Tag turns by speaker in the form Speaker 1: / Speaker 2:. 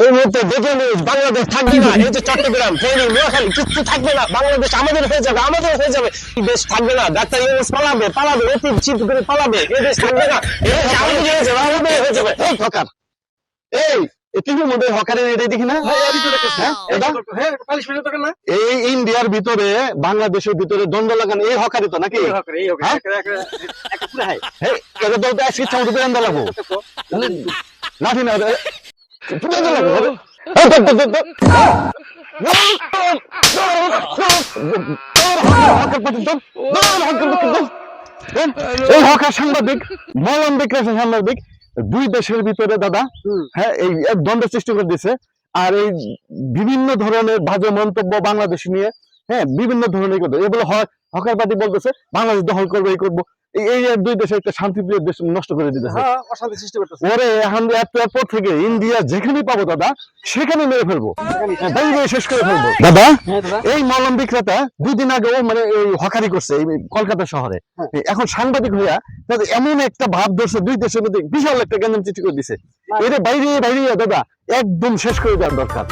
Speaker 1: এই মুহূর্তে দেখে নিউজ বাংলাদেশ থাকবে না। এই যে চট্টগ্রাম ফেনী নোয়াখালী কিচ্ছু থাকবে না। বাংলাদেশ আমাদের হয়ে যাবে, আমাদের হয়ে যাবে। এই দেশ থাকবে না। ডাক্তার ইউনূস পালাবে, পালাবে, অতি চিন্তা করে পালাবে। এই দেশ থাকবে না। এই দেশ আমাদের হয়ে যাবে, আমাদের হয়ে যাবে। এই হকার, এই টিভির মধ্যে হকারের এটাই দেখি না। এই ইন্ডিয়ার ভিতরে বাংলাদেশের ভিতরে দ্বন্দ্ব লাগানো এই হকারি তো নাকি? এটা তো ইচ্ছা মতো বেরান্দা লাগবো লাঠি না বেরান্দা লাগবো। এই হকার সাংবাদিক মলম বিক্রেতা সাংবাদিক দুই দেশের ভিতরে দাদা হ্যাঁ এই দ্বন্দ্ব সৃষ্টি করে দিচ্ছে। আর এই বিভিন্ন ধরনের বাজে মন্তব্য বাংলাদেশ নিয়ে হ্যাঁ বিভিন্ন ধরনের এগুলো হকারবাদী বলতেছে বাংলাদেশ দখল করবো এই করবো। এই দুই দেশের একটা শান্তিপ্রিয় দেশ নষ্ট করে দিতেছে। ওরে এখন এরপর থেকে ইন্ডিয়া যেখানে পাবো দাদা সেখানে মেরে ফেলবো, শেষ করে ফেলবো দাদা। এই মলম বিক্রেতা 2 দিন আগে মানে হকারি করছে এই কলকাতা শহরে। এখন সাংবাদিক হইয়া এমন একটা ভাব ধরছে দুই দেশের মধ্যে বিশাল একটা গ্যাঞ্জাম সৃষ্টি করে দিছে। এটা বাইরে বাইরে দাদা একদম শেষ করে দেওয়ার দরকার।